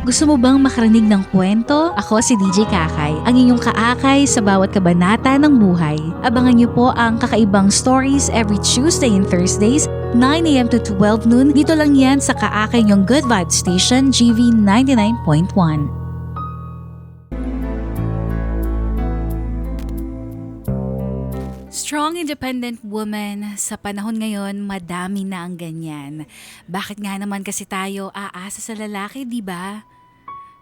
Gusto mo bang makarinig ng kwento? Ako si DJ Kakay, ang inyong kaakay sa bawat kabanata ng buhay. Abangan niyo po ang kakaibang stories every Tuesday and Thursdays, 9 a.m. to 12 noon. Dito lang yan sa kaakay niyong Good Vibe Station, GV 99.1. Strong independent woman, sa panahon ngayon, madami na ang ganyan. Bakit nga naman kasi tayo aasa sa lalaki, di ba?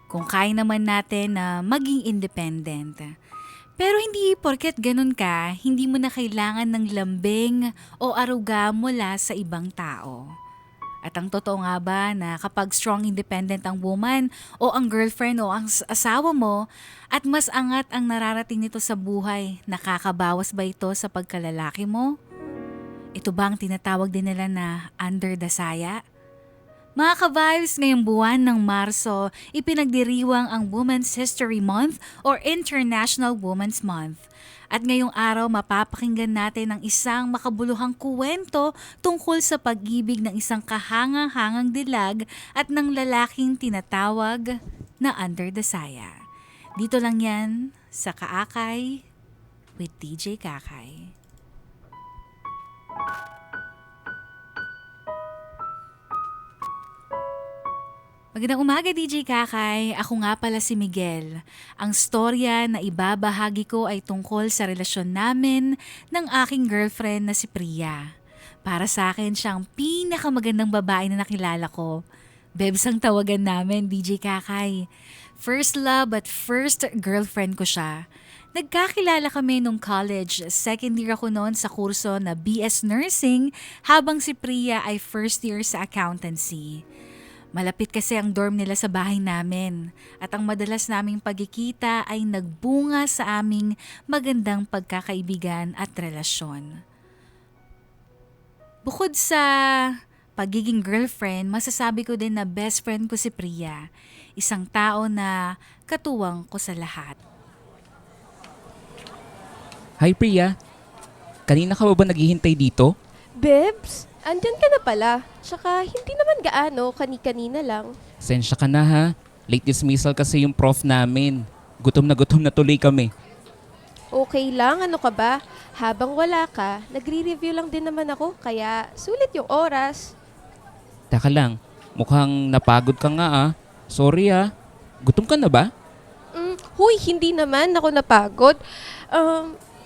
Kung kaya naman natin na maging independent. Pero hindi porket ganun ka, hindi mo na kailangan ng lambing o aruga mula sa ibang tao. At ang totoo nga ba na kapag strong independent ang woman o ang girlfriend o ang asawa mo at mas angat ang nararating nito sa buhay, nakakabawas ba ito sa pagkalalaki mo? Ito ba ang tinatawag din nila na under the saya? Mga ka-vibes, ngayong buwan ng Marso, ipinagdiriwang ang Women's History Month or International Women's Month. At ngayong araw mapapakinggan natin ang isang makabuluhang kuwento tungkol sa pag-ibig ng isang kahangang-hangang dilag at ng lalaking tinatawag na under the saya. Dito lang yan sa Kaakay with DJ Kakay. Magandang umaga, DJ Kakay. Ako nga pala si Miguel. Ang storya na ibabahagi ko ay tungkol sa relasyon namin ng aking girlfriend na si Priya. Para sa akin, siya ang pinakamagandang babae na nakilala ko. Bebs ang tawagan namin, DJ Kakay. First love at first girlfriend ko siya. Nagkakilala kami nung college. Second year ako noon sa kurso na BS Nursing habang si Priya ay first year sa accountancy. Malapit kasi ang dorm nila sa bahay namin at ang madalas naming pagkikita ay nagbunga sa aming magandang pagkakaibigan at relasyon. Bukod sa pagiging girlfriend, masasabi ko din na best friend ko si Priya, isang tao na katuwang ko sa lahat. Hi Priya, kanina ka ba naghihintay dito? Bebs, andyan ka na pala. Tsaka hindi naman gaano, kani-kanina lang. Sensya ka na ha, late dismissal kasi yung prof namin. Gutom na tuloy kami. Okay lang, ano ka ba? Habang wala ka, nagre-review lang din naman ako, kaya sulit yung oras. Taka lang, mukhang napagod ka nga ah. Sorry ah, gutom ka na ba? Huy, hindi naman ako napagod.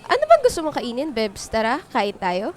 Ano bang gusto mong kainin, Bebs? Tara, kain tayo.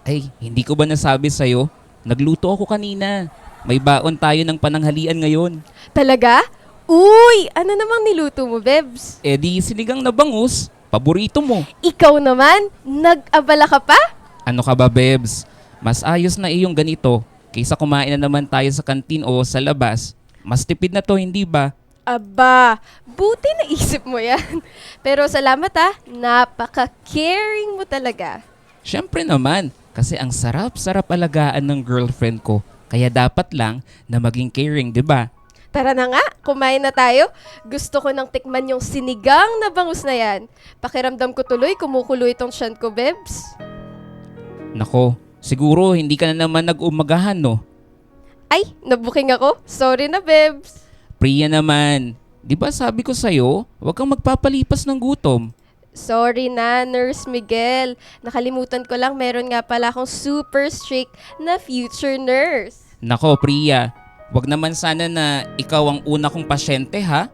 Ay, hindi ko ba nasabi sa'yo? Nagluto ako kanina. May baon tayo ng pananghalian ngayon. Talaga? Uy, ano namang niluto mo, Bebs? Eh di sinigang na bangus, paborito mo. Ikaw naman, nag-abala ka pa? Ano ka ba Bebs? Mas ayos na iyong ganito kaysa kumain na naman tayo sa kantin o sa labas. Mas tipid na to, hindi ba? Aba, buti naisip mo yan. Pero salamat napaka-caring mo talaga. Siyempre naman, kasi ang sarap-sarap alagaan ng girlfriend ko. Kaya dapat lang na maging caring, di ba? Tara na nga, kumain na tayo. Gusto ko nang tikman yung sinigang na bangus na yan. Pakiramdam ko tuloy, kumukulo itong tiyan ko, Bebs. Nako, siguro hindi ka na naman nag-umagahan, no? Ay, nabuking ako. Sorry na, Bebs. Priya naman, di ba sabi ko sa'yo, huwag kang magpapalipas ng gutom. Sorry na, Nurse Miguel. Nakalimutan ko lang, meron nga pala akong super strict na future nurse. Nako, Priya, wag naman sana na ikaw ang una kong pasyente, ha?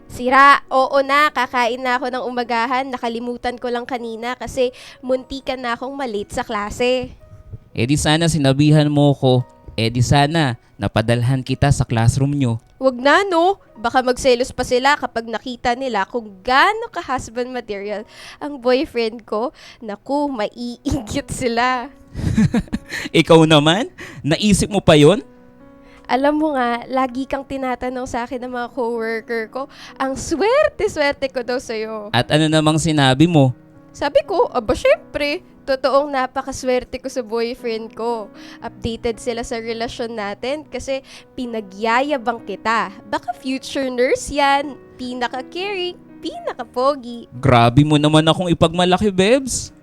Sira, oo na, kakain na ako ng umagahan. Nakalimutan ko lang kanina kasi muntikan na akong malate sa klase. Eh di sana sinabihan mo ko, eh di sana napadalhan kita sa classroom nyo. Wag na, no? Baka magselos pa sila kapag nakita nila kung gaano ka-husband material ang boyfriend ko. Naku, maiinggit sila. Ikaw naman? Naisip mo pa yon? Alam mo nga, lagi kang tinatanong sa akin ng mga coworker ko, ang swerte-swerte ko daw sa'yo. At ano namang sinabi mo? Sabi ko, aba syempre, totoong napakaswerte ko sa boyfriend ko. Updated sila sa relasyon natin kasi pinagyayabang kita. Baka future nurse yan, pinaka-caring, pinaka-pogi. Grabe mo naman akong ipagmalaki, Bebs.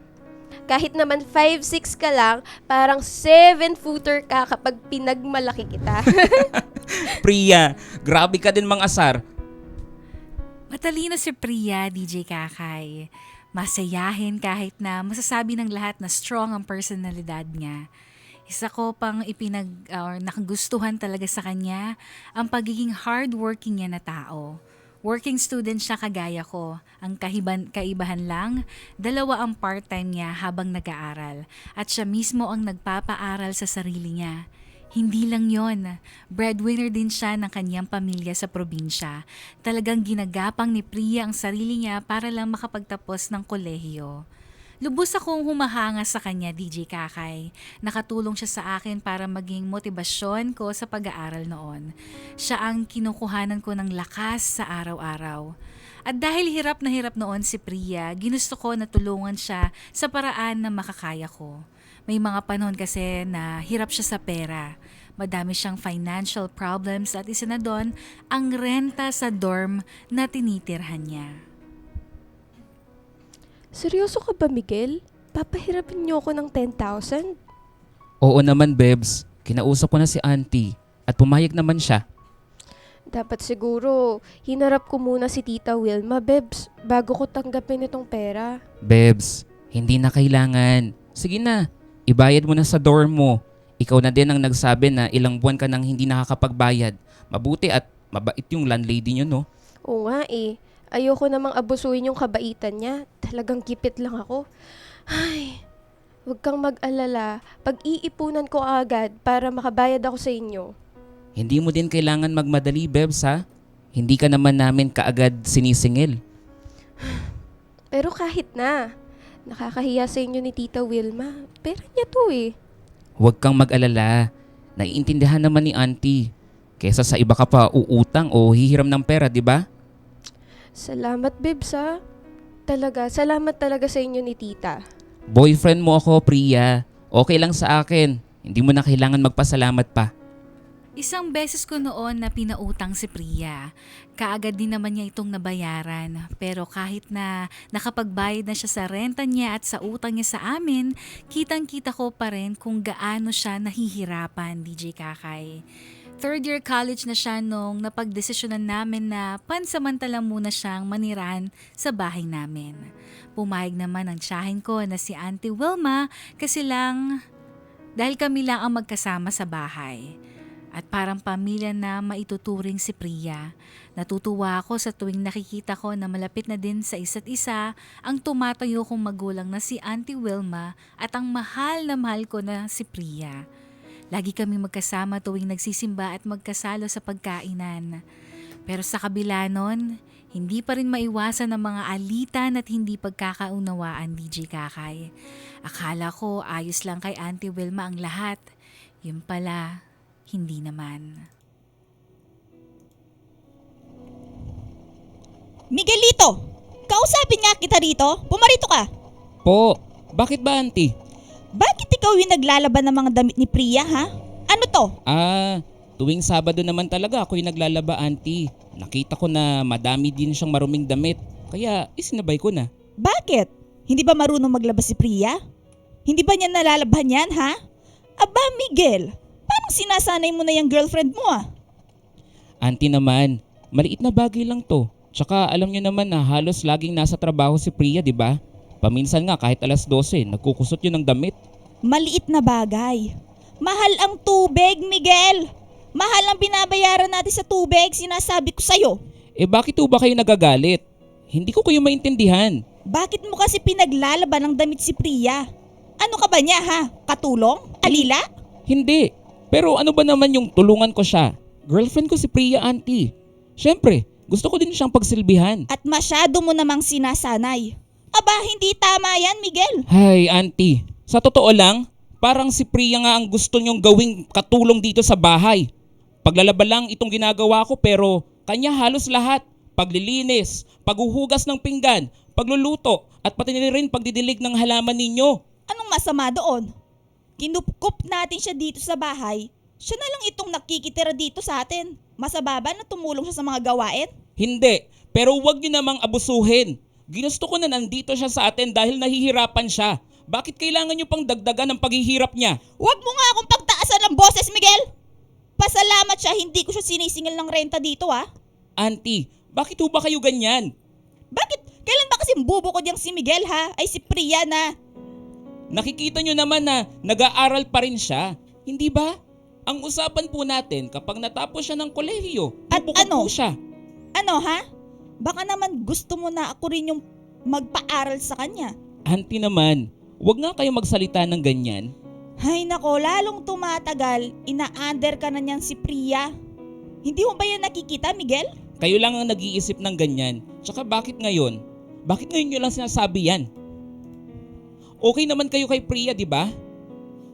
Kahit naman 5'6" ka lang, parang 7-footer ka kapag pinagmalaki kita. Priya, grabe ka din mang-asar. Matalino si Priya, DJ Kakay. Masayahin kahit na masasabi ng lahat na strong ang personalidad niya. Isa ko pang or nakagustuhan talaga sa kanya ang pagiging hardworking niya na tao. Working student siya kagaya ko. Ang kaibahan lang, 2 ang part-time niya habang nag-aaral at siya mismo ang nagpapaaral sa sarili niya. Hindi lang yon, breadwinner din siya ng kanyang pamilya sa probinsya. Talagang ginagapang ni Priya ang sarili niya para lang makapagtapos ng kolehiyo. Lubos akong humahanga sa kanya, DJ Kakay. Nakatulong siya sa akin para maging motibasyon ko sa pag-aaral noon. Siya ang kinukuhanan ko ng lakas sa araw-araw. At dahil hirap noon si Priya, ginusto ko na tulungan siya sa paraan na makakaya ko. May mga panahon kasi na hirap siya sa pera. Madami siyang financial problems at isa na doon ang renta sa dorm na tinitirhan niya. Seryoso ka ba, Miguel? Papahirapin niyo ako ng 10,000? Oo naman, Bebs. Kinausap ko na si auntie at pumayag naman siya. Dapat siguro, hinarap ko muna si Tita Wilma, Bebs, bago ko tanggapin itong pera. Bebs, hindi na kailangan. Sige na, ibayad mo na sa dorm mo. Ikaw na din ang nagsabi na ilang buwan ka nang hindi nakakapagbayad. Mabuti at mabait yung landlady niyo, no? Oo nga eh. Ayoko namang abusuin yung kabaitan niya. Talagang gipit lang ako. Ay, huwag kang mag-alala. Pag-iipunan ko agad para makabayad ako sa inyo. Hindi mo din kailangan magmadali, Bebs, ha? Hindi ka naman namin kaagad sinisingil. Pero kahit na, nakakahiya sa inyo ni Tita Wilma. Pera niya to eh. Huwag kang mag-alala. Naiintindihan naman ni auntie. Kesa sa iba ka pa uutang o hihiram ng pera, di ba? Salamat, Bibs, ha? Salamat talaga sa inyo ni Tita. Boyfriend mo ako, Priya. Okay lang sa akin. Hindi mo na kailangan magpasalamat pa. Isang beses ko noon na pinautang si Priya. Kaagad din naman niya itong nabayaran. Pero kahit na nakapagbayad na siya sa renta niya at sa utang niya sa amin, kitang-kita ko pa rin kung gaano siya nahihirapan, DJ Kakay. 3rd year college na siya nung napagdesisyonan namin na pansamantala muna siyang manirahan sa bahay namin. Pumayag naman ang tiyahin ko na si Auntie Wilma kasi lang dahil kami lang ang magkasama sa bahay. At parang pamilya na maituturing si Priya. Natutuwa ako sa tuwing nakikita ko na malapit na din sa isa't isa ang tumatayo kong magulang na si Auntie Wilma at ang mahal na mahal ko na si Priya. Lagi kami magkasama tuwing nagsisimba at magkasalo sa pagkainan. Pero sa kabila nun, hindi pa rin maiwasan ang mga alitan at hindi pagkakaunawaan, DJ Kakay. Akala ko ayos lang kay Auntie Wilma ang lahat. Yun pala, hindi naman. Miguelito! Kausapin nga kita rito. Pumarito ka. Po, bakit ba auntie? Bakit ikaw yung naglalaban ng mga damit ni Priya, ha? Ano to? Tuwing Sabado naman talaga ako yung naglalaba, auntie. Nakita ko na madami din siyang maruming damit. Kaya isinabay ko na. Bakit? Hindi ba marunong maglaba si Priya? Hindi ba niya nalalaban yan, ha? Aba, Miguel, paano sinasanay mo na yung girlfriend mo, ah? Auntie naman, maliit na bagay lang to. Tsaka alam niyo naman na halos laging nasa trabaho si Priya, di ba? Paminsan nga kahit alas 12, nagkukusot yun ng damit. Maliit na bagay. Mahal ang tubig, Miguel. Mahal ang binabayaran natin sa tubig, sinasabi ko sa'yo. Bakit ho ba kayo nagagalit? Hindi ko kayo maintindihan. Bakit mo kasi pinaglalaban ng damit si Priya? Ano ka ba niya, ha? Katulong? Alila? Hindi. Pero ano ba naman yung tulungan ko siya? Girlfriend ko si Priya, auntie. Siyempre, gusto ko din siyang pagsilbihan. At masyado mo namang sinasanay. Aba, hindi tama yan, Miguel. Hay, auntie. Sa totoo lang, parang si Priya nga ang gusto niyong gawing katulong dito sa bahay. Paglalaba lang itong ginagawa ko pero kanya halos lahat. Paglilinis, paghuhugas ng pinggan, pagluluto, at pati na rin pagdidilig ng halaman ninyo. Anong masama doon? Kinupkup natin siya dito sa bahay. Siya na lang itong nakikitira dito sa atin. Masaba ba na tumulong siya sa mga gawain? Hindi, pero huwag niyo namang abusuhin. Ginusto ko na nandito siya sa atin dahil nahihirapan siya. Bakit kailangan nyo pang dagdagan ng paghihirap niya? Huwag mo nga akong pagtaasan ng boses, Miguel! Pasalamat siya, hindi ko siya sinisingil ng renta dito, ha? Auntie, bakit ho ba kayo ganyan? Bakit? Kailan ba kasi bubukod yung si Miguel, ha? Ay si Priya na. Nakikita nyo naman na nag-aaral pa rin siya. Hindi ba? Ang usapan po natin kapag natapos siya ng kolehiyo, At bubukod ano? po siya. Ano, ha? Baka naman gusto mo na ako rin yung magpaaral sa kanya. Auntie naman, wag nga kayo magsalita ng ganyan. Hay nako, lalong tumatagal, ina-under ka na niyan si Priya. Hindi mo ba yan nakikita, Miguel? Kayo lang ang nag-iisip ng ganyan. Tsaka bakit ngayon? Bakit ngayon nyo lang sinasabi yan? Okay naman kayo kay Priya, di ba?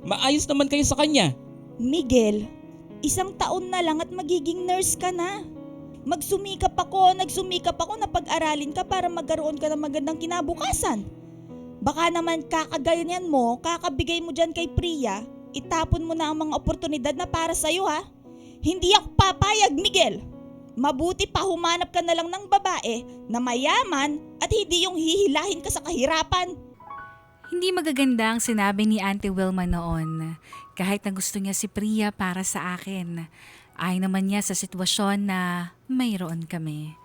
Maayos naman kayo sa kanya. Miguel, 1 taon na lang at magiging nurse ka na. Nagsumikap ako na pag-aralin ka para magkaroon ka ng magandang kinabukasan. Baka naman kakaganyan mo, kakabigay mo dyan kay Priya, itapon mo na ang mga oportunidad na para sa'yo, ha? Hindi ako papayag, Miguel. Mabuti pa humanap ka na lang ng babae na mayaman at hindi yung hihilahin ka sa kahirapan. Hindi magaganda ang sinabi ni Auntie Wilma noon. Kahit na gusto niya si Priya para sa akin, ay naman niya sa sitwasyon na mayroon kami.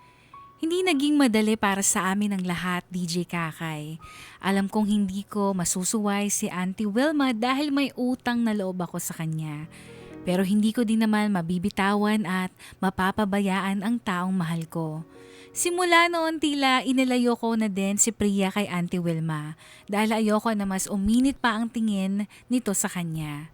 Hindi naging madali para sa amin ang lahat, DJ Kakay. Alam kong hindi ko masusuway si Auntie Wilma dahil may utang na loob ako sa kanya. Pero hindi ko din naman mabibitawan at mapapabayaan ang taong mahal ko. Simula noon tila inilayo ko na din si Priya kay Auntie Wilma dahil ayoko na mas uminit pa ang tingin nito sa kanya.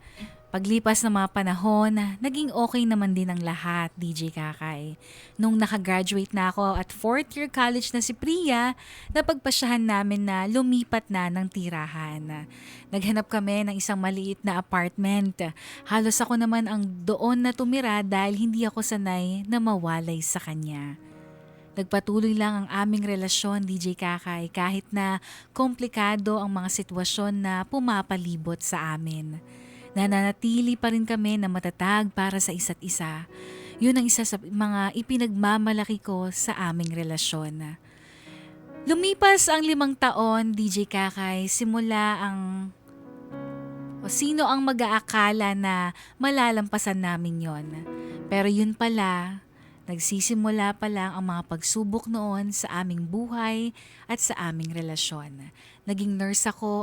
Paglipas ng mga panahon, naging okay naman din ang lahat, DJ Kakay. Nung nakagraduate na ako at 4th year college na si Priya, napagpasyahan namin na lumipat na ng tirahan. Naghanap kami ng isang maliit na apartment. Halos ako naman ang doon na tumira dahil hindi ako sanay na mawalay sa kanya. Nagpatuloy lang ang aming relasyon, DJ Kakay, kahit na komplikado ang mga sitwasyon na pumapalibot sa amin. Nananatili pa rin kami na matatag para sa isa't isa. Yun ang isa sa mga ipinagmamalaki ko sa aming relasyon. Lumipas ang 5 taon, DJ Kakay, simula ang... sino ang mag-aakala na malalampasan namin yon? Pero yun pala, nagsisimula pa lang ang mga pagsubok noon sa aming buhay at sa aming relasyon. Naging nurse ako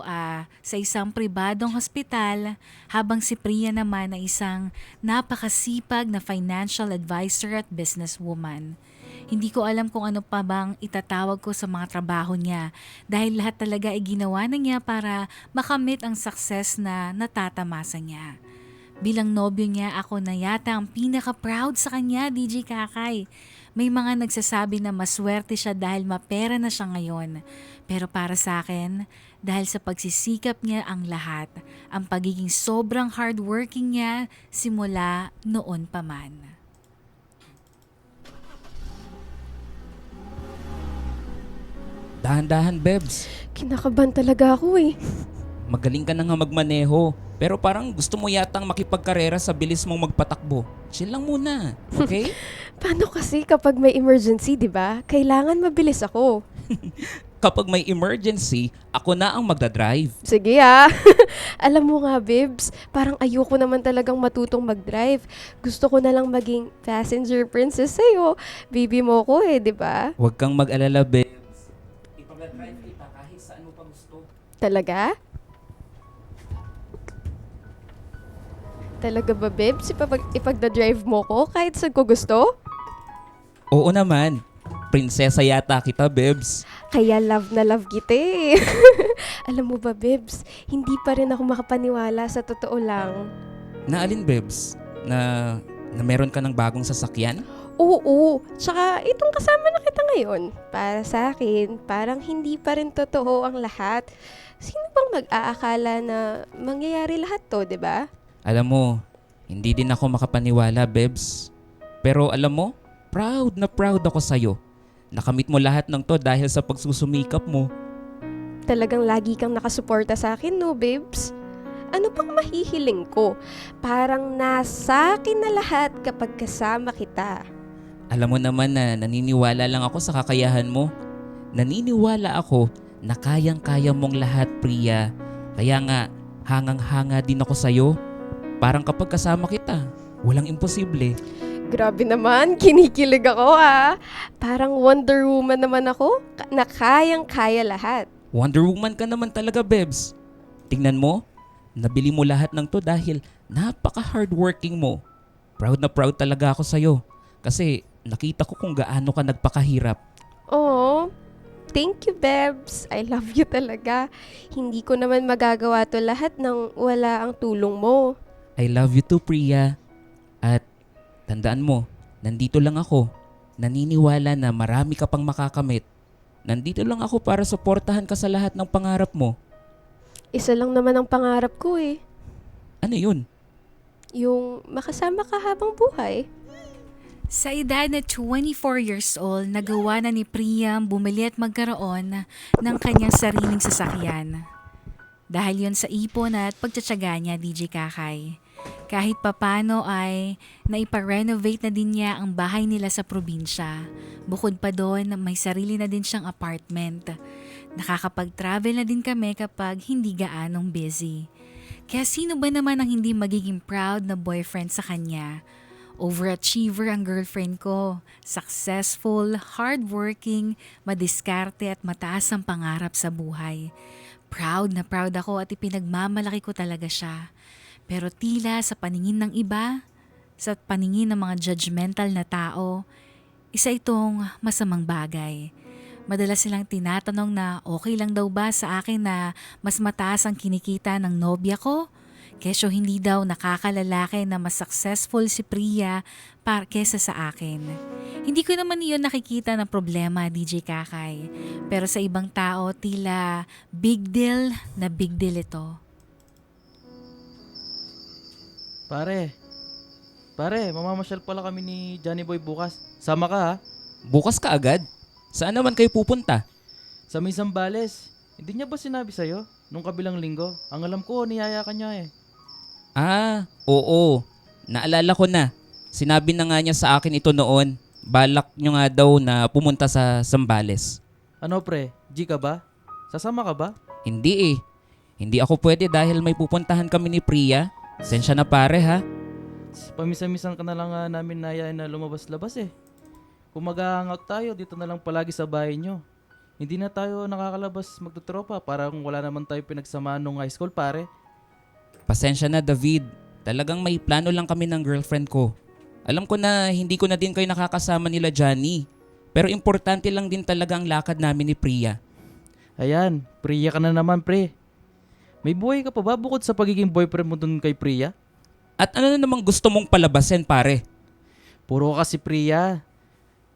sa isang pribadong hospital habang si Priya naman ay isang napakasipag na financial advisor at businesswoman. Hindi ko alam kung ano pa bang itatawag ko sa mga trabaho niya dahil lahat talaga ay ginawa na niya para makamit ang success na natatamasa niya. Bilang nobyo niya, ako na yata ang pinaka-proud sa kanya, DJ Kakay. May mga nagsasabi na maswerte siya dahil mapera na siya ngayon. Pero para sa akin, dahil sa pagsisikap niya ang lahat, ang pagiging sobrang hardworking niya simula noon pa man. Dahan-dahan, Bebs. Kinakabahan talaga ako eh. Magaling ka na nga magmaneho. Pero parang gusto mo yatang makipagkarera sa bilis mong magpatakbo. Chill lang muna, okay? Paano kasi kapag may emergency, di ba? Kailangan mabilis ako. Kapag may emergency, ako na ang magdadrive. Sige ah. Alam mo nga, Bibs, parang ayoko naman talagang matutong mag-drive. Gusto ko na lang maging passenger princess sa'yo. Baby mo ko eh, di ba? Huwag kang mag-alala, Bebs. Ipag-drive kita kahit saan mo pa gusto. Talaga? Talaga ba, Bibs? Ipagda-drive mo ko kahit saan ko gusto? Oo naman. Prinsesa yata kita, Bebs. Kaya love na love kita eh. Alam mo ba, Bibs, hindi pa rin ako makapaniwala sa totoo lang. Naalin, Bebs? Na meron ka ng bagong sasakyan? Oo, tsaka itong kasama na kita ngayon. Para sa akin, parang hindi pa rin totoo ang lahat. Sino bang mag-aakala na mangyayari lahat to, di ba? Alam mo, hindi din ako makapaniwala, Bebs. Pero alam mo, proud na proud ako sa'yo. Nakamit mo lahat ng to dahil sa pagsusumikap mo. Talagang lagi kang nakasuporta sa akin, no, Bibs? Ano pang mahihiling ko? Parang nasa akin na lahat kapag kasama kita. Alam mo naman na naniniwala lang ako sa kakayahan mo. Naniniwala ako na kayang-kaya mong lahat, Priya. Kaya nga, hangang-hanga din ako sa'yo. Parang kapag kasama kita, walang imposible. Grabe naman, kinikilig ako ah. Parang Wonder Woman naman ako, na kayang-kaya lahat. Wonder Woman ka naman talaga, Bebs. Tingnan mo, nabili mo lahat ng to dahil napaka-hardworking mo. Proud na proud talaga ako sa'yo. Kasi nakita ko kung gaano ka nagpakahirap. Oh, thank you, Bebs. I love you talaga. Hindi ko naman magagawa to lahat nang wala ang tulong mo. I love you too, Priya. At tandaan mo, nandito lang ako. Naniniwala na marami ka pang makakamit. Nandito lang ako para suportahan ka sa lahat ng pangarap mo. Isa lang naman ang pangarap ko eh. Ano yun? Yung makasama ka habang buhay. Sa edad na 24 years old, nagawa na ni Priam bumili at magkaroon ng kanyang sariling sasakyan. Dahil yon sa ipon at pagtsatsaga niya, DJ Kakay. Kahit papano ay naipa-renovate na din niya ang bahay nila sa probinsya. Bukod pa doon, may sarili na din siyang apartment. Nakakapag-travel na din kami kapag hindi gaanong busy. Kaya sino ba naman ang hindi magiging proud na boyfriend sa kanya? Overachiever ang girlfriend ko. Successful, hardworking, madiskarte at mataas ang pangarap sa buhay. Proud na proud ako at ipinagmamalaki ko talaga siya. Pero tila sa paningin ng iba, sa paningin ng mga judgmental na tao, isa itong masamang bagay. Madalas silang tinatanong na okay lang daw ba sa akin na mas mataas ang kinikita ng nobya ko? Kesyo hindi daw nakakalalaki na mas successful si Priya kesa sa akin. Hindi ko naman iyon nakikita ng problema, DJ Kakay. Pero sa ibang tao, tila big deal na big deal ito. Pare, mamamasyal pala kami ni Johnny Boy bukas. Sama ka ha? Bukas ka agad? Saan naman kayo pupunta? Sa may Zambales. Hindi niya ba sinabi sa'yo? Nung kabilang linggo. Ang alam ko, niyaya ka niya eh. Ah, oo. Naalala ko na. Sinabi na nga niya sa akin ito noon. Balak nyo nga daw na pumunta sa Zambales. Ano pre, G ka ba? Sasama ka ba? Hindi eh. Hindi ako pwede dahil may pupuntahan kami ni Priya. Sensya na pare ha. Pamisa-misan ka na lang namin nayayain na lumabas-labas eh. Kung mag-hangout tayo, dito na lang palagi sa bahay nyo. Hindi na tayo nakakalabas magtutropa parang wala naman tayo pinagsamaan nung high school pare. Pasensya na David. Talagang may plano lang kami ng girlfriend ko. Alam ko na hindi ko na din kayo nakakasama nila Johnny. Pero importante lang din talaga ang lakad namin ni Priya. Ayan, Priya ka na naman pre. May buhay ka pa ba bukod sa pagiging boyfriend mo dun kay Priya? At ano na namang gusto mong palabasin pare? Puro ka kasi Priya.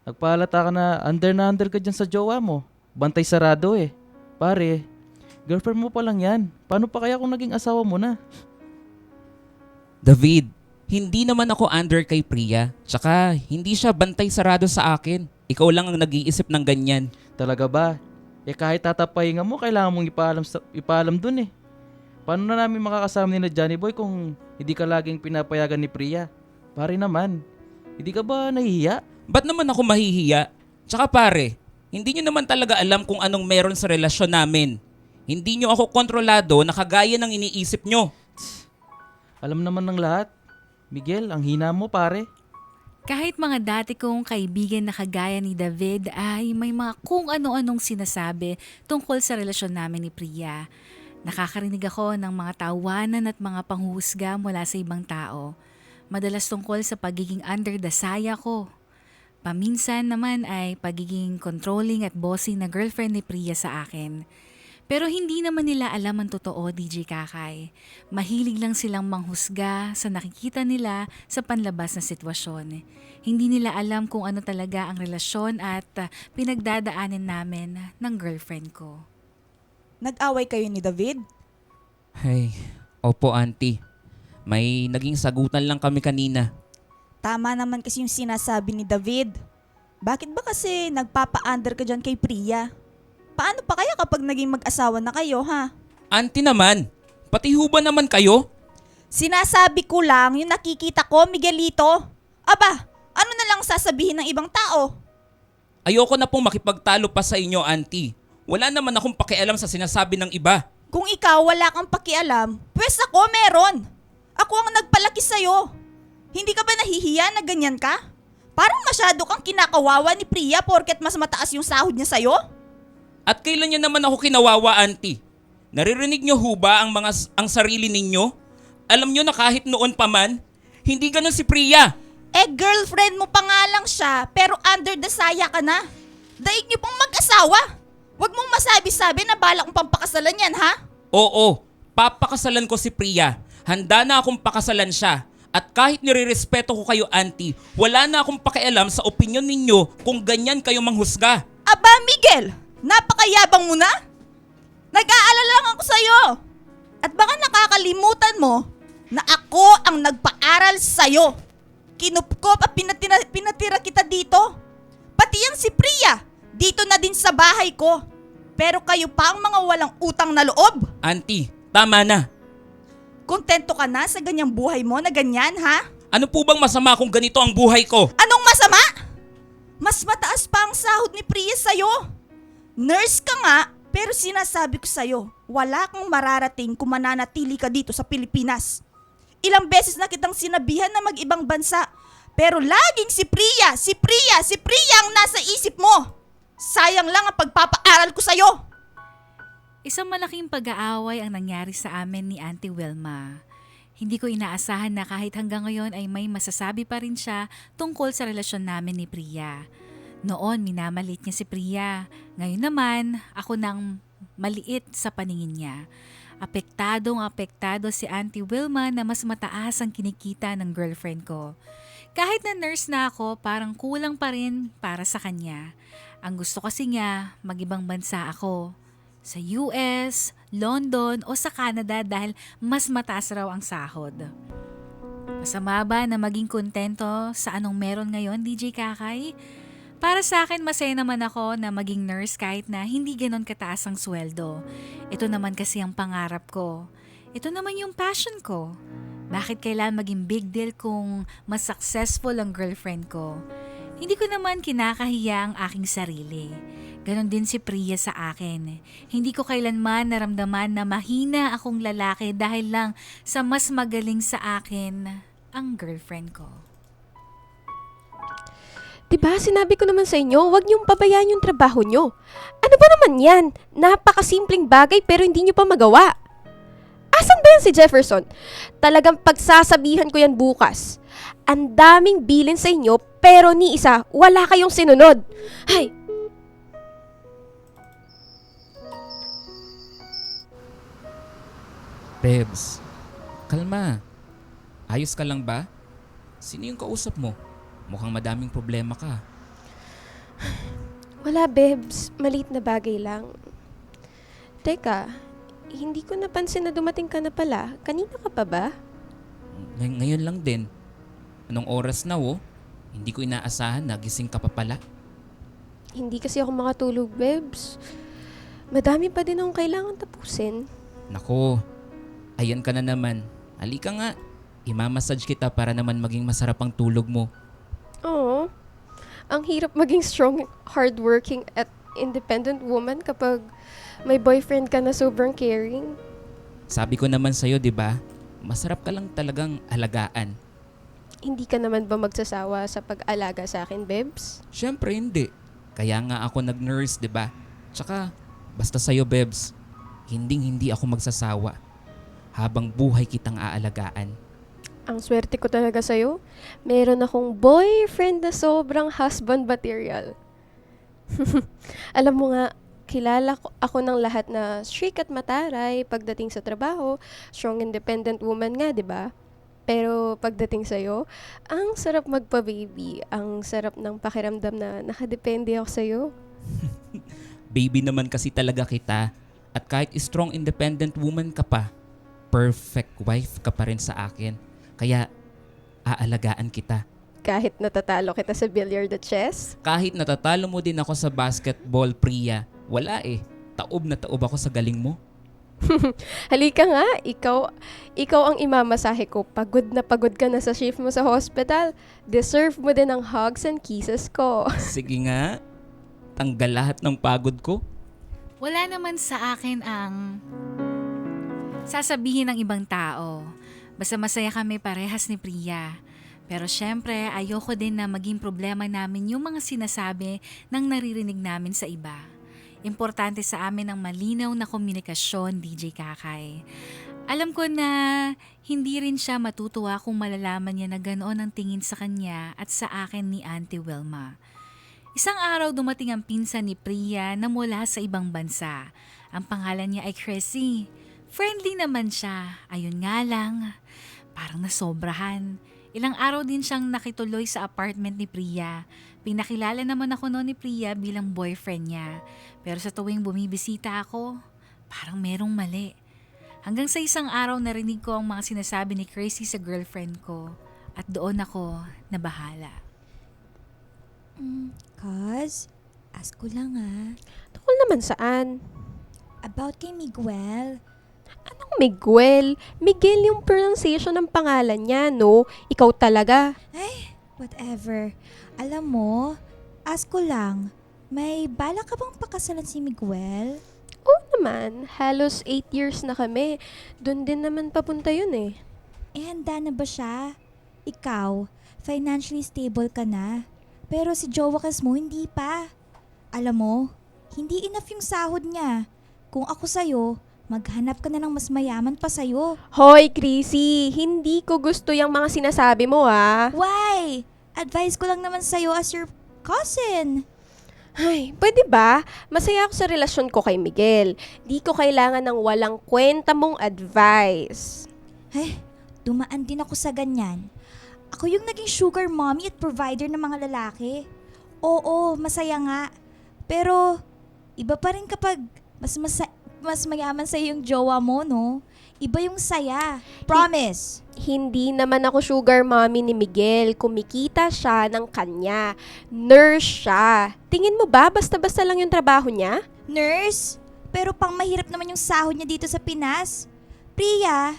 Nagpaalata ka na under ka dyan sa jowa mo. Bantay sarado eh. Pare, girlfriend mo pa lang yan. Paano pa kaya kung naging asawa mo na? David, hindi naman ako under kay Priya. Tsaka hindi siya bantay sarado sa akin. Ikaw lang ang nag-iisip ng ganyan. Talaga ba? Eh kahit tatapahinga mo, kailangan mong ipaalam dun eh. Paano na namin makakasama ni na Johnny Boy kung hindi ka laging pinapayagan ni Priya? Pare naman, hindi ka ba nahihiya? Ba't naman ako mahihiya? Tsaka pare, hindi nyo naman talaga alam kung anong meron sa relasyon namin. Hindi nyo ako kontrolado na kagaya ng iniisip nyo. Alam naman ng lahat. Miguel, ang hina mo pare. Kahit mga dati kong kaibigan na kagaya ni David ay may mga kung ano-anong sinasabi tungkol sa relasyon namin ni Priya. Nakakarinig ako ng mga tawanan at mga panghuhusga mula sa ibang tao. Madalas tungkol sa pagiging under the saya ko. Paminsan naman ay pagiging controlling at bossy na girlfriend ni Priya sa akin. Pero hindi naman nila alam ang totoo, DJ Kakay. Mahilig lang silang manghusga sa nakikita nila sa panlabas na sitwasyon. Hindi nila alam kung ano talaga ang relasyon at pinagdadaanan namin ng girlfriend ko. Nag-away kayo ni David? Ay, opo auntie. May naging sagutan lang kami kanina. Tama naman kasi yung sinasabi ni David. Bakit ba kasi nagpapa-under ka dyan kay Priya? Paano pa kaya kapag naging mag-asawa na kayo, ha? Auntie naman, pati ho ba naman kayo? Sinasabi ko lang yung nakikita ko, Miguelito. Aba, ano na lang sasabihin ng ibang tao? Ayoko na pong makipagtalo pa sa inyo, auntie. Wala naman akong pakialam sa sinasabi ng iba. Kung ikaw wala kang pakialam, pwes ako meron. Ako ang nagpalaki sa'yo. Hindi ka ba nahihiya na ganyan ka? Parang masyado kang kinakawawa ni Priya porket mas mataas yung sahod niya sa'yo? At kailan niya naman ako kinawawa, auntie? Naririnig niyo ho ba ang sarili ninyo? Alam niyo na kahit noon pa man, hindi ganun si Priya. Girlfriend mo pa nga lang siya, pero under the saya ka na. Daig niyo pang mag-asawa. Huwag mong masabi-sabi na balak mong pampakasalan yan, ha? Oo, papakasalan ko si Priya. Handa na akong pakasalan siya. At kahit nirerespeto ko kayo, auntie, wala na akong pakialam sa opinyon ninyo kung ganyan kayo manghusga. Aba, Miguel! Napakayabang mo na? Nag-aalala lang ako sa'yo. At baka nakakalimutan mo na ako ang nagpaaral sa'yo. Kinupkop at pinatira kita dito. Pati yang si Priya, dito na din sa bahay ko. Pero kayo pa ang mga walang utang na loob. Auntie, tama na. Kontento ka na sa ganyang buhay mo na ganyan, ha? Ano po bang masama kung ganito ang buhay ko? Anong masama? Mas mataas pa ang sahod ni Priya sa'yo. Nurse ka nga, pero sinasabi ko sa'yo, wala kang mararating kung mananatili ka dito sa Pilipinas. Ilang beses na kitang sinabihan na mag-ibang bansa, pero laging si Priya ang nasa isip mo. Sayang lang ang pagpapaaral ko sa'yo. Isang malaking pag-aaway ang nangyari sa amin ni Auntie Wilma. Hindi ko inaasahan na kahit hanggang ngayon ay may masasabi pa rin siya tungkol sa relasyon namin ni Priya. Noon minamalit niya si Priya. Ngayon naman ako nang maliit sa paningin niya. Apektado si Auntie Wilma na mas mataas ang kinikita ng girlfriend ko. Kahit na nurse na ako, parang kulang pa rin para sa kanya. Ang gusto kasi niya, mag-ibang bansa ako. Sa US, London o sa Canada dahil mas mataas raw ang sahod. Masama ba na maging kontento sa anong meron ngayon, DJ Kakay? Para sa akin, masaya naman ako na maging nurse kahit na hindi ganon kataas ang sweldo. Ito naman kasi ang pangarap ko. Ito naman yung passion ko. Bakit kailangan maging big deal kung mas successful ang girlfriend ko? Hindi ko naman kinakahiya ang aking sarili. Ganon din si Priya sa akin. Hindi ko kailanman naramdaman na mahina akong lalaki dahil lang sa mas magaling sa akin ang girlfriend ko. Diba, sinabi ko naman sa inyo, huwag niyong pabayaan yung trabaho niyo. Ano ba naman yan? Napakasimpleng bagay pero hindi niyo pa magawa. Asan ba yan si Jefferson? Talagang pagsasabihan ko yan bukas. Ang daming bilin sa inyo pero ni isa, wala kayong sinunod. Hay! Bebs, kalma. Ayos ka lang ba? Sino yung kausap mo? Mukhang madaming problema ka. Wala, Bebs. Maliit na bagay lang. Teka, hindi ko napansin na dumating ka na pala. Kanina ka pa ba? Ngayon lang din. Anong oras na Hindi ko inaasahan na gising ka pa pala. Hindi kasi ako makatulog, Bebs. Madami pa din akong kailangan tapusin. Nako, ayan ka na naman. Halika nga. Imamassage kita para naman maging masarap ang tulog mo. Oo. Ang hirap maging strong, hardworking at independent woman kapag may boyfriend ka na sobrang caring. Sabi ko naman sa'yo, di ba? Masarap ka lang talagang alagaan. Hindi ka naman ba magsasawa sa pag-alaga sa akin, Bebs? Siyempre hindi. Kaya nga ako nag-nurse, di ba? Tsaka, basta sa'yo, Bebs, hindi ako magsasawa. Habang buhay kitang aalagaan. Ang swerte ko talaga sa'yo. Meron akong boyfriend na sobrang husband material. Alam mo nga, kilala ako ng lahat na strict at mataray pagdating sa trabaho. Strong independent woman nga, di ba? Pero pagdating sa'yo, ang sarap magpa-baby. Ang sarap ng pakiramdam na nakadepende ako sa'yo. Baby naman kasi talaga kita. At kahit strong independent woman ka pa, perfect wife ka pa rin sa akin. Kaya aalagaan kita. Kahit natatalo kita sa billiard at chess? Kahit natatalo mo din ako sa basketball, Priya, wala eh. Taob na taob ako sa galing mo. Halika nga, ikaw ang imamasahe ko. Pagod na pagod ka na sa shift mo sa hospital. Deserve mo din ang hugs and kisses ko. Sige nga, tanggal lahat ng pagod ko. Wala naman sa akin ang sasabihin ng ibang tao. Basta masaya kami parehas ni Priya. Pero syempre, ayoko din na maging problema namin yung mga sinasabi ng naririnig namin sa iba. Importante sa amin ang malinaw na komunikasyon, DJ Kakay. Alam ko na hindi rin siya matutuwa kung malalaman niya na ganoon ang tingin sa kanya at sa akin ni Auntie Wilma. Isang araw dumating ang pinsan ni Priya na mula sa ibang bansa. Ang pangalan niya ay Chrissy. Friendly naman siya. Ayun nga lang, parang nasobrahan. Ilang araw din siyang nakituloy sa apartment ni Priya. Pinakilala naman ako noon ni Priya bilang boyfriend niya. Pero sa tuwing bumibisita ako, parang merong mali. Hanggang sa isang araw narinig ko ang mga sinasabi ni Chrissy sa girlfriend ko. At doon ako nabahala. Cuz, ask ko lang Tungkol naman saan? about kay Miguel. Anong Miguel? Miguel yung pronunciation ng pangalan niya, no? Ikaw talaga. Whatever. Alam mo, ask ko lang, may bala ka bang pakasalan si Miguel? Oo naman, halos 8 years na kami. Doon din naman papunta yun eh. Handa na ba siya? Ikaw, financially stable ka na. Pero si jowa kas mo, hindi pa. Alam mo, hindi enough yung sahod niya. Kung ako sa'yo, maghanap ka na ng mas mayaman pa sa'yo. Hoy, Chrissy, hindi ko gusto yung mga sinasabi mo ah. Why? Advice ko lang naman sa'yo as your cousin. Ay, pwede ba? Masaya ako sa relasyon ko kay Miguel. Di ko kailangan ng walang kwenta mong advice. Dumaan din ako sa ganyan. Ako yung naging sugar mommy at provider ng mga lalaki. Oo, masaya nga. Pero, iba pa rin kapag mas mayaman sa yung jowa mo, no? Iba yung saya. Promise. Hindi naman ako sugar mommy ni Miguel. Kumikita siya ng kanya. Nurse siya. Tingin mo ba basta-basta lang yung trabaho niya? Nurse? Pero pang mahirap naman yung sahod niya dito sa Pinas. Priya,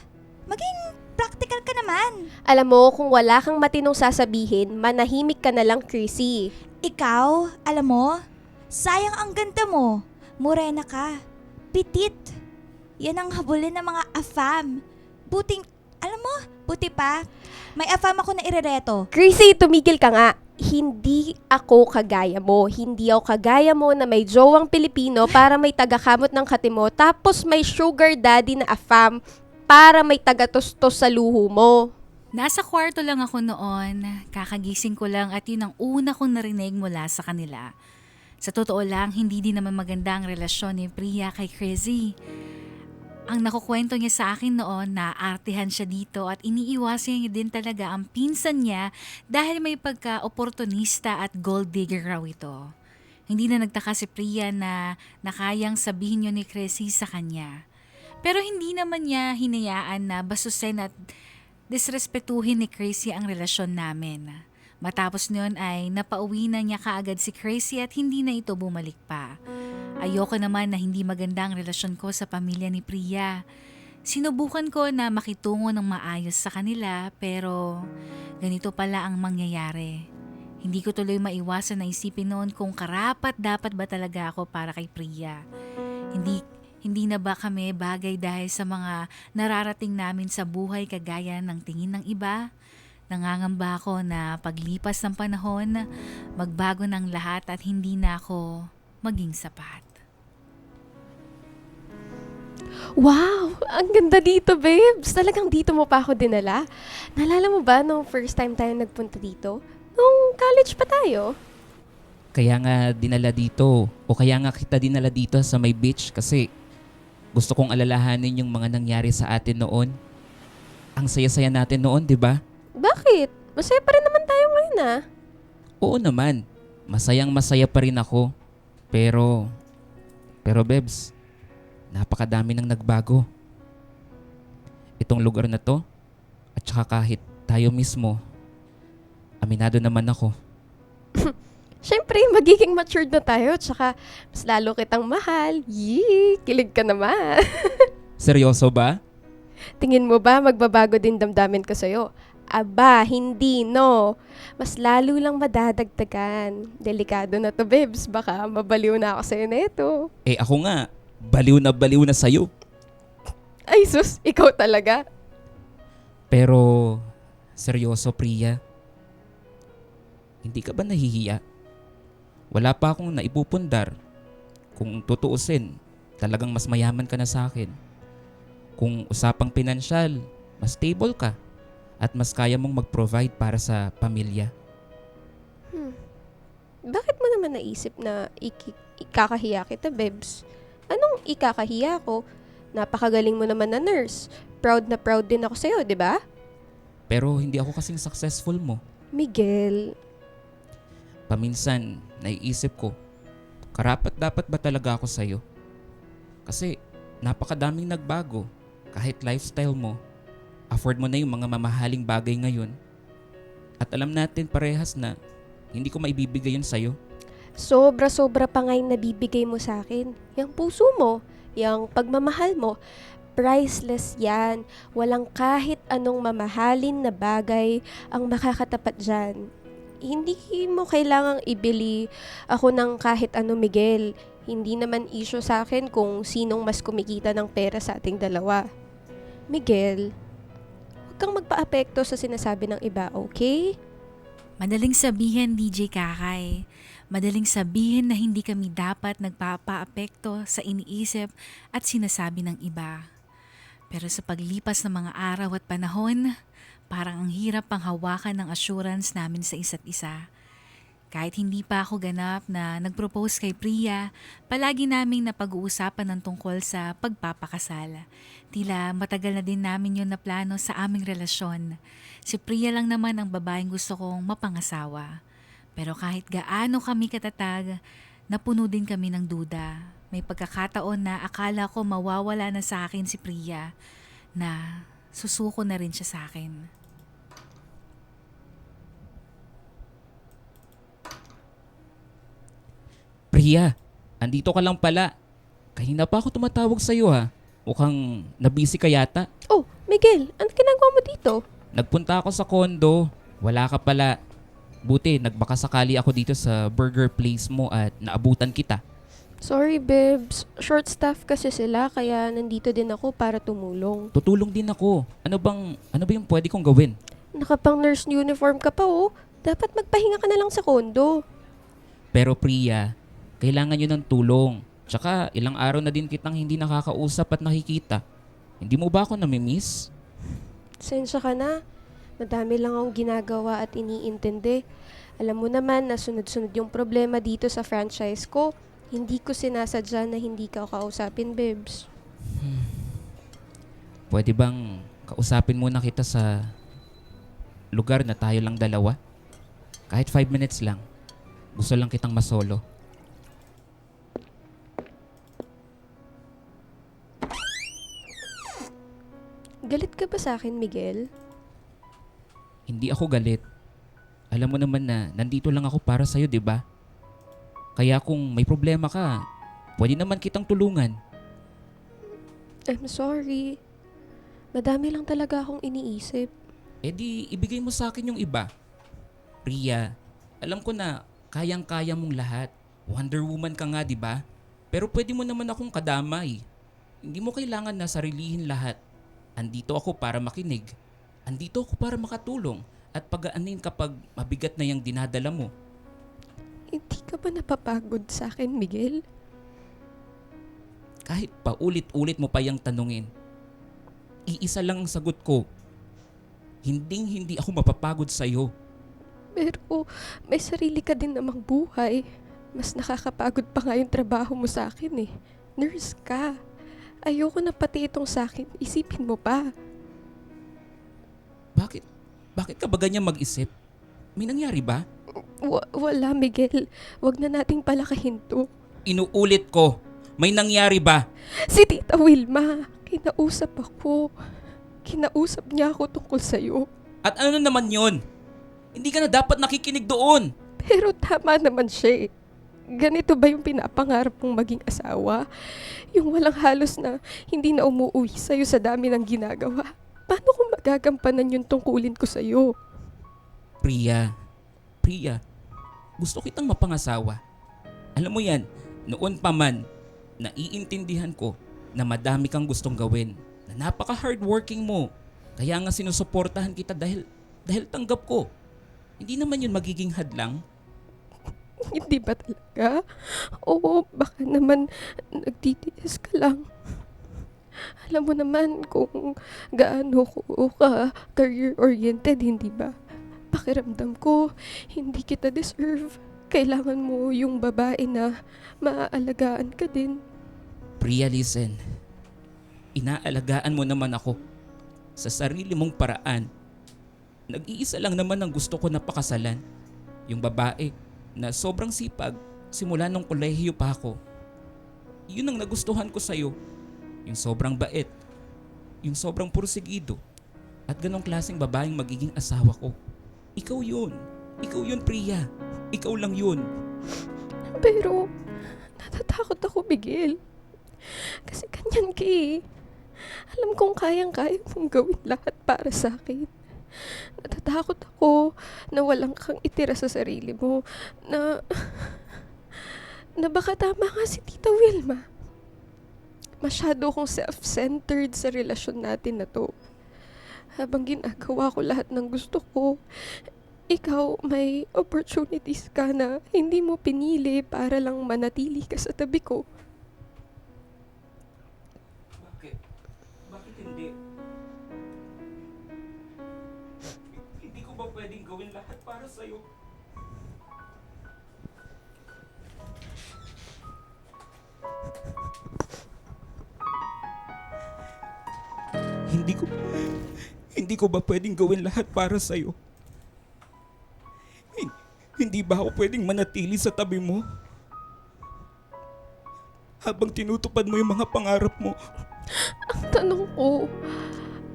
maging practical ka naman. Alam mo, kung wala kang matinong sasabihin, manahimik ka na lang, Chrissy. Ikaw, alam mo, sayang ang ganda mo. Morena ka. Pitit. Yan ang habulin ng mga afam. Buti pa, may afam ako na irereto. Chrissy, tumigil ka nga. Hindi ako kagaya mo. Hindi ako kagaya mo na may jowang Pilipino para may tagakamot ng katimo tapos may sugar daddy na afam para may tagatustos sa luho mo. Nasa kwarto lang ako noon, kakagising ko lang at yun ang una kong narinig mula sa kanila. Sa totoo lang, hindi din naman maganda ang relasyon ni Priya kay Chrissy. Ang nakukwento niya sa akin noon na artihan siya dito at iniiwasan niya din talaga ang pinsan niya dahil may pagka-oportunista at gold digger raw ito. Hindi na nagtaka si Priya na nakayang sabihin niyo ni Chrissy sa kanya. Pero hindi naman niya hinayaan na basusin at disrespetuhin ni Chrissy ang relasyon namin. Matapos noon ay napauwi na niya kaagad si Chrissy at hindi na ito bumalik pa. Ayoko naman na hindi maganda ang relasyon ko sa pamilya ni Priya. Sinubukan ko na makitungo ng maayos sa kanila pero ganito pala ang mangyayari. Hindi ko tuloy maiwasan na isipin noon kung karapat dapat ba talaga ako para kay Priya. Hindi na ba kami bagay dahil sa mga nararating namin sa buhay kagaya ng tingin ng iba? Nangangamba ako na paglipas ng panahon, magbago ng lahat at hindi na ako maging sapat. Wow! Ang ganda dito, babes! Talagang dito mo pa ako dinala. Naalala mo ba nung first time tayo nagpunta dito? Nung college pa tayo? Kaya nga dinala dito o kaya nga kita dinala dito sa may beach kasi gusto kong alalahanin yung mga nangyari sa atin noon. Ang saya-saya natin noon, di ba? Bakit? Masaya pa rin naman tayo ngayon ah. Oo naman. Masayang-masaya pa rin ako. Pero Bebs, napakadami nang nagbago. Itong lugar na to, at saka kahit tayo mismo, aminado naman ako. Siyempre, magiging matured na tayo, tsaka mas lalo kitang mahal. Yee! Kilig ka naman. Seryoso ba? Tingin mo ba magbabago din damdamin ko sa'yo? Aba, hindi no. Mas lalo lang madadagdagan. Delikado na to, babes. Baka mabaliw na ako sa'yo neto. Ako nga, baliw na sa'yo. Ay sus, ikaw talaga. Pero, seryoso Priya, hindi ka ba nahihiya? Wala pa akong naipupundar. Kung tutuusin, talagang mas mayaman ka na sa akin. Kung usapang pinansyal, mas stable ka at mas kaya mong mag-provide para sa pamilya. Bakit mo naman naisip na ikakahiya kita, Bebs? Anong ikakahiya ko? Napakagaling mo naman na nurse. Proud na proud din ako sa'yo, di ba? Pero hindi ako kasing successful mo. Miguel, Paminsan, naiisip ko, karapat dapat ba talaga ako sa'yo? Kasi napakadaming nagbago. Kahit lifestyle mo, afford mo na yung mga mamahaling bagay ngayon. At alam natin parehas na hindi ko maibibigay yun sa'yo. sobra-sobra pa nga yung nabibigay mo sa akin. Yung puso mo, yung pagmamahal mo, priceless yan. Walang kahit anong mamahalin na bagay ang makakatapat dyan. Hindi mo kailangang ibili ako ng kahit ano, Miguel. Hindi naman issue sa akin kung sinong mas kumikita ng pera sa ating dalawa. Miguel, huwag kang magpa-apekto sa sinasabi ng iba, okay? Madaling sabihin, DJ Kakay. Madaling sabihin na hindi kami dapat nagpapaapekto sa iniisip at sinasabi ng iba. Pero sa paglipas ng mga araw at panahon, parang ang hirap pang hawakan ng assurance namin sa isa't isa. Kahit hindi pa ako ganap na nag-propose kay Priya, palagi naming napag-uusapan ng tungkol sa pagpapakasal. Tila matagal na din namin yun na plano sa aming relasyon. Si Priya lang naman ang babaeng gusto kong mapangasawa. Pero kahit gaano kami katatag, napuno din kami ng duda. May pagkakataon na akala ko mawawala na sa akin si Priya, na susuko na rin siya sa akin. Priya, andito ka lang pala. Kahina pa ako tumatawag sa'yo ha. Mukhang nabisi ka yata. Oh, Miguel, ano ginagawa mo dito? Nagpunta ako sa condo. Wala ka pala. Buti, nagbakasakali ako dito sa burger place mo at naabutan kita. Sorry, Bebs. Short staff kasi sila, kaya nandito din ako para tumulong. Tutulong din ako. Ano ba yung pwede kong gawin? Nakapang nurse uniform ka pa, oh. Dapat magpahinga ka na lang sa kondo. Pero Priya, kailangan nyo ng tulong. Tsaka ilang araw na din kitang hindi nakakausap at nakikita. Hindi mo ba ako namimiss? Sensya ka na. Madami lang akong ginagawa at iniintindi. Alam mo naman na sunod-sunod yung problema dito sa franchise ko. Hindi ko sinasadya na hindi ka kausapin, Bebs. Pwede bang kausapin muna kita sa lugar na tayo lang dalawa? Kahit 5 minutes lang. Gusto lang kitang masolo. Galit ka ba sa akin, Miguel? Hindi ako galit. Alam mo naman na nandito lang ako para sa'yo, di ba? Kaya kung may problema ka, pwede naman kitang tulungan. I'm sorry. Madami lang talaga akong iniisip. Eh di, ibigay mo sa akin yung iba. Priya, alam ko na kayang-kaya mong lahat. Wonder Woman ka nga, di ba? Pero pwede mo naman akong kadamay. Hindi mo kailangan na sarilihin lahat. Andito ako para makinig. Andito ako para makatulong at pagaanin kapag mabigat na yung dinadala mo. Hindi ka ba napapagod sa akin, Miguel? Kahit paulit-ulit mo pa yung tanungin, iisa lang ang sagot ko. Hinding-hindi ako mapapagod sa'yo. Pero may sarili ka din namang buhay. Mas nakakapagod pa nga yung trabaho mo sa akin eh. Nurse ka. Ayoko na pati itong sa akin. Isipin mo pa. Bakit? Bakit ka ba ganyan mag-isip? May nangyari ba? Wala, Miguel. Wag na nating palakahin to. Inuulit ko. May nangyari ba? Si Tita Wilma, kinausap ako. Kinausap niya ako tungkol sa'yo. At ano naman yon? Hindi ka na dapat nakikinig doon. Pero tama naman siya eh. Ganito ba yung pinapangarap mong maging asawa? Yung walang halos na hindi na umuwi sa'yo sa dami ng ginagawa. Paano kung magagampanan yung tungkulin ko sa'yo? Priya, gusto kitang mapangasawa. Alam mo yan, noon pa man, naiintindihan ko na madami kang gustong gawin na napaka-hardworking mo. Kaya nga sinusuportahan kita dahil tanggap ko. Hindi naman yun magiging hadlang. Hindi ba talaga? Oo, baka naman nagtitiis ka lang. Alam mo naman kung gaano ko ka career-oriented, hindi ba? Pakiramdam ko, hindi kita deserve. Kailangan mo yung babae na maaalagaan ka din. Priya, listen. Inaalagaan mo naman ako sa sarili mong paraan. Nag-iisa lang naman ang gusto ko na pakasalan. Yung babae na sobrang sipag simula nung kolehiyo pa ako. Yun ang nagustuhan ko sa'yo. Yung sobrang bait. Yung sobrang pursigido. At ganong klaseng babaeng magiging asawa ko. Ikaw yun. Ikaw yun, Priya. Ikaw lang yun. Pero, natatakot ako, Miguel. Kasi ganyan ka eh. Alam kong kayang-kaya mong gawin lahat para sa akin. Natatakot ako na walang kang itira sa sarili mo. Na baka tama nga si Tita Wilma. Masyado akong self-centered sa relasyon natin na to. Habang ginagawa ko lahat ng gusto ko, ikaw may opportunities ka na hindi mo pinili para lang manatili ka sa tabi ko. Bakit? Bakit hindi? Hindi ko ba pwedeng gawin lahat para sa'yo? Hindi ko ba pwedeng gawin lahat para sa'yo? Hindi ba ako pwedeng manatili sa tabi mo? Habang tinutupad mo yung mga pangarap mo. Ang tanong ko,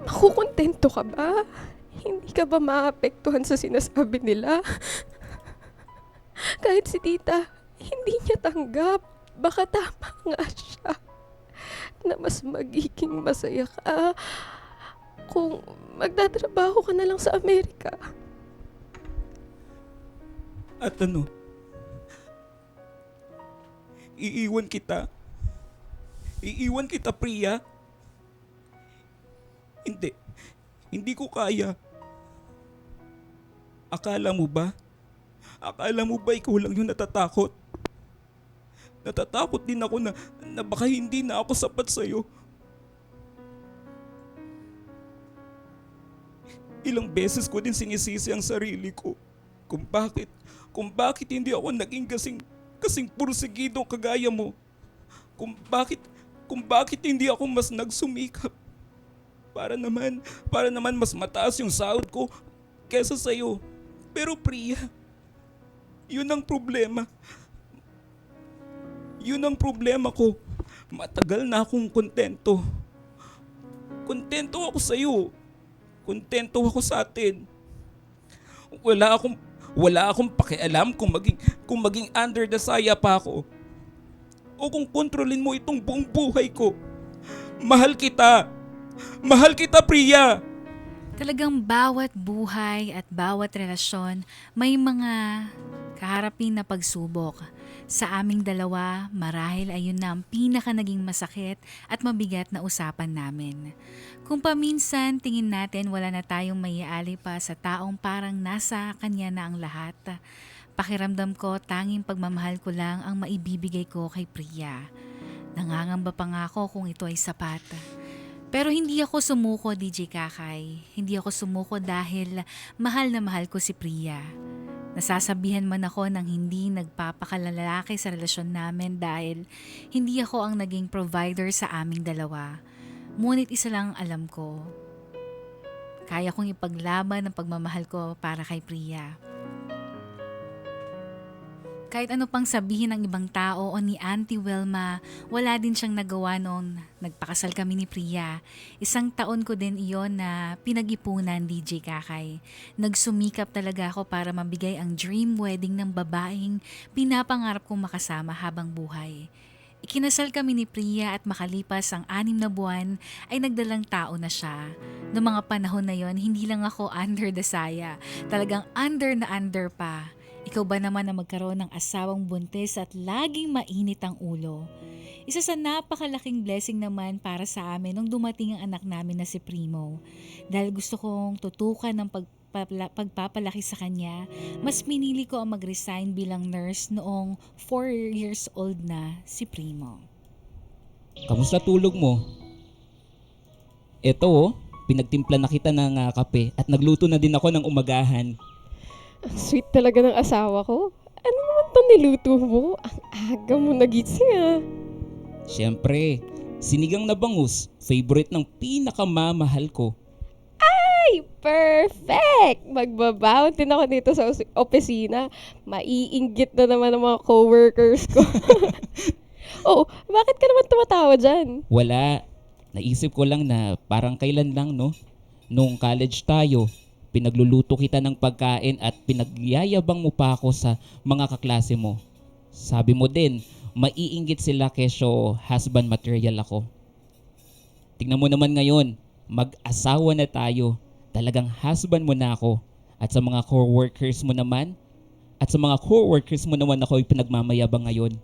makukontento ka ba? Hindi ka ba maapektuhan sa sinasabi nila? Kahit si tita, hindi niya tanggap. Baka tama nga siya na mas magiging masaya ka kung magtatrabaho ka na lang sa Amerika. At ano? Iiwan kita. Iiwan kita, Priya. Hindi. Hindi ko kaya. Akala mo ba? Akala mo ba ikaw lang yung natatakot? Natatakot din ako na baka hindi na ako sapat sa'yo. Ilang beses ko din sinisisi ang sarili ko kung bakit hindi ako naging kasing pursigidong kagaya mo. Kung bakit hindi ako mas nagsumikap para naman mas mataas yung sahod ko kesa sa'yo. Pero Priya, yun ang problema. Yun ang problema ko. Matagal na akong kontento. Kontento ako sa'yo. Kontento ako sa atin. Wala akong pakialam kung maging under the saya pa ako. O kung kontrolin mo itong buong buhay ko. Mahal kita. Mahal kita, Priya. Talagang bawat buhay at bawat relasyon may mga kaharapin na pagsubok. Sa aming dalawa, marahil ayun na ang pinaka naging masakit at mabigat na usapan namin. Kung paminsan tingin natin wala na tayong maiali pa sa taong parang nasa kanya na ang lahat, pakiramdam ko tanging pagmamahal ko lang ang maibibigay ko kay Priya. Nangangamba pa nga ako kung ito ay sapat. Pero hindi ako sumuko, DJ Kakay. Hindi ako sumuko dahil mahal na mahal ko si Priya. Nasasabihan man ako ng hindi nagpapakalalaki sa relasyon namin dahil hindi ako ang naging provider sa aming dalawa. Ngunit isa lang alam ko. Kaya kong ipaglaban ang pagmamahal ko para kay Priya. Kahit ano pang sabihin ng ibang tao o ni Auntie Wilma, wala din siyang nagawa noong nagpakasal kami ni Priya. 1 taon ko din iyon na pinag-ipunan, DJ Kakay. Nagsumikap talaga ako para mabigay ang dream wedding ng babaeng pinapangarap kong makasama habang buhay. Ikinasal kami ni Priya at makalipas ang 6 na buwan ay nagdalang tao na siya. Noong mga panahon na yon, hindi lang ako under the saya, talagang under na under pa. Ikaw ba naman na magkaroon ng asawang buntis at laging mainit ang ulo? Isa sa napakalaking blessing naman para sa amin nung dumating ang anak namin na si Primo. Dahil gusto kong tutukan ng pagpapalaki sa kanya, mas pinili ko ang mag-resign bilang nurse noong 4 years old na si Primo. Kamusta tulog mo? Eto oh, pinagtimpla na kita ng kape at nagluto na din ako ng umagahan. Ang sweet talaga ng asawa ko. Ano naman to niluto mo? Ang aga mo nagising ah. Siyempre, sinigang na bangus, favorite ng pinakamamahal ko. Ay, perfect! Magbabaon din ako dito sa opisina. Maiinggit na naman ang mga coworkers ko. Oh, bakit ka naman tumatawa dyan? Wala, naisip ko lang na parang kailan lang no, nung college tayo, pinagluluto kita ng pagkain at pinagyayabang mo pa ako sa mga kaklase mo. Sabi mo din, maiinggit sila kesyo husband material ako. Tingnan mo naman ngayon, mag-asawa na tayo. Talagang husband mo na ako. At sa mga co-workers mo naman, ako pinagmamayabang ngayon.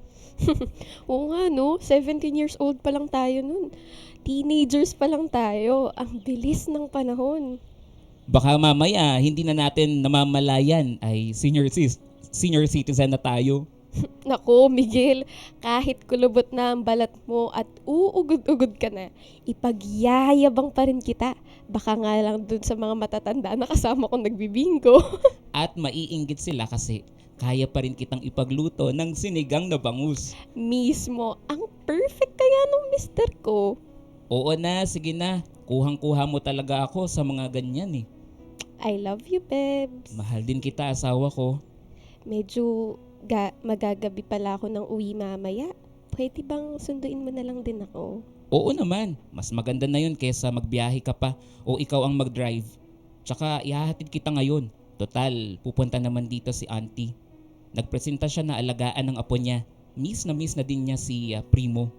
Oo nga no, 17 years old pa lang tayo nun. Teenagers pa lang tayo. Ang bilis ng panahon. Baka mamaya hindi na natin namamalayan ay senior citizen na tayo. Nako, Miguel, kahit kulubot na ang balat mo at uugod-ugod ka na, ipagyayabang pa rin kita. Baka nga lang dun sa mga matatanda na kasama kong nagbibingko. At maiinggit sila kasi kaya pa rin kitang ipagluto ng sinigang na bangus. Mismo, ang perfect kaya nung mister ko. Oo na, sige na. Kuhang-kuha mo talaga ako sa mga ganyan eh. I love you, Bebs. Mahal din kita, asawa ko. Medyo magagabi pala ako ng uwi mamaya. Pwede bang sunduin mo na lang din ako? Oo naman, mas maganda na yun kesa magbiyahe ka pa o ikaw ang mag-drive. Tsaka ihahatid kita ngayon. Total, pupunta naman dito si auntie. Nagpresenta siya na alagaan ng apo niya. Miss na din niya si Primo.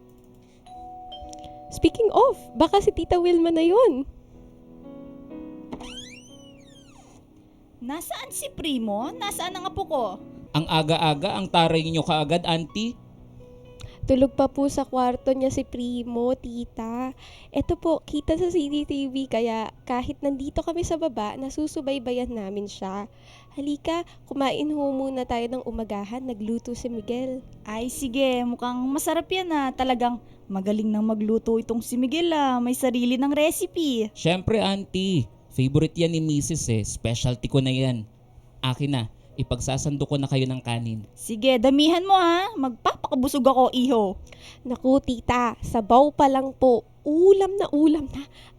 Speaking of, baka si Tita Wilma na yun. Nasaan si Primo? Nasaan ang apo ko? Ang aga-aga, ang taray niyo kaagad, auntie. Tulog pa po sa kwarto niya si Primo, tita. Eto po, kita sa CCTV kaya kahit nandito kami sa baba, nasusubaybayan namin siya. Halika, kumain ho muna tayo ng umagahan, nagluto si Miguel. Ay sige, mukhang masarap yan Talagang magaling nang magluto itong si Miguel May sarili ng recipe. Syempre, auntie. Favorite yan ni Mrs. Specialty ko na yan. Akin na, ipagsasando ko na kayo ng kanin. Sige, damihan mo Magpapakabusog ako, iho. Naku, tita, sabaw pa lang po. Ulam na.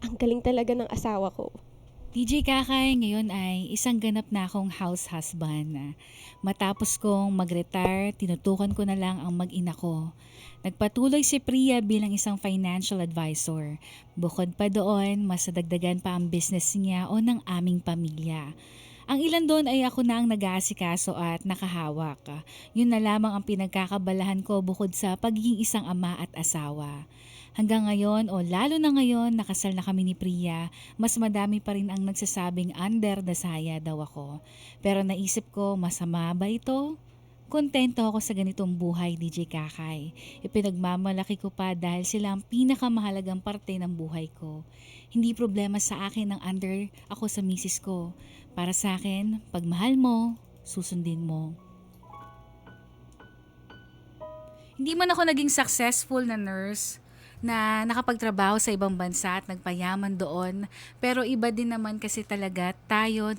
Ang galing talaga ng asawa ko. DJ Kakay, ngayon ay isang ganap na akong house husband. Matapos kong mag-retire, tinutukan ko na lang ang mag-ina ko. Nagpatuloy si Priya bilang isang financial advisor. Bukod pa doon, mas nadagdagan pa ang business niya o ng aming pamilya. Ang ilan doon ay ako na ang nag-aasikaso at nakahawak. Yun na lamang ang pinagkakabalahan ko bukod sa pagiging isang ama at asawa. Hanggang ngayon o lalo na ngayon nakasal na kami ni Priya, mas madami pa rin ang nagsasabing under the saya daw ako. Pero naisip ko, masama ba ito? Kontento ako sa ganitong buhay, DJ Kakay. Ipinagmamalaki ko pa dahil sila ang pinakamahalagang parte ng buhay ko. Hindi problema sa akin ang under ako sa misis ko. Para sa akin, pag mahal mo, susundin mo. Hindi man ako naging successful na nurse na nakapagtrabaho sa ibang bansa at nagpayaman doon. Pero iba din naman kasi talaga tayo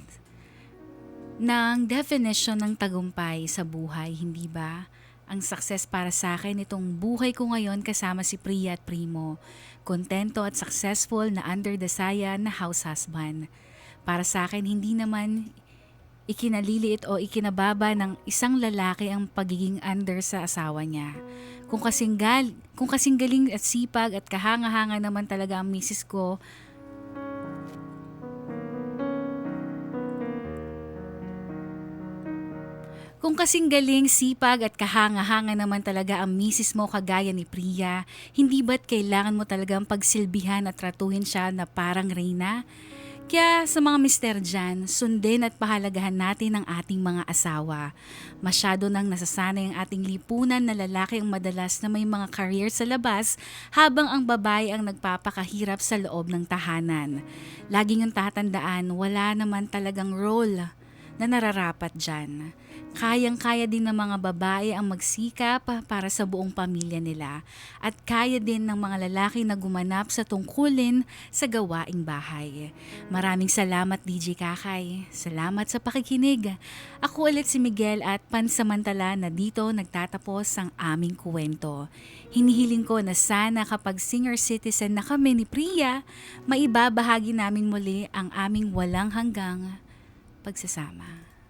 ng definition ng tagumpay sa buhay, hindi ba? Ang success para sa akin itong buhay ko ngayon kasama si Priya at Primo. Kontento at successful na under the saya na house husband. Para sa akin, hindi naman ikinaliliit o ikinababa ng isang lalaki ang pagiging under sa asawa niya. Kung kasing galing at sipag at kahanga-hanga naman talaga ang misis ko, kung kasing galing, sipag at kahanga-hanga naman talaga ang misis mo kagaya ni Priya, hindi ba't kailangan mo talagang pagsilbihan at tratuhin siya na parang reyna? Kaya sa mga mister dyan, sundin at pahalagahan natin ang ating mga asawa. Masyado nang nasasanay ang ating lipunan na lalaki ang madalas na may mga career sa labas habang ang babae ang nagpapakahirap sa loob ng tahanan. Laging ang tatandaan, wala naman talagang role na nararapat dyan. Kayang-kaya din ng mga babae ang magsikap para sa buong pamilya nila at kaya din ng mga lalaki na gumanap sa tungkulin sa gawaing bahay. Maraming salamat DJ Kakay. Salamat sa pakikinig. Ako ulit si Miguel at pansamantala na dito nagtatapos ang aming kwento. Hinihiling ko na sana kapag senior citizen na kami ni Priya, maibabahagi namin muli ang aming walang hanggang pagsasama.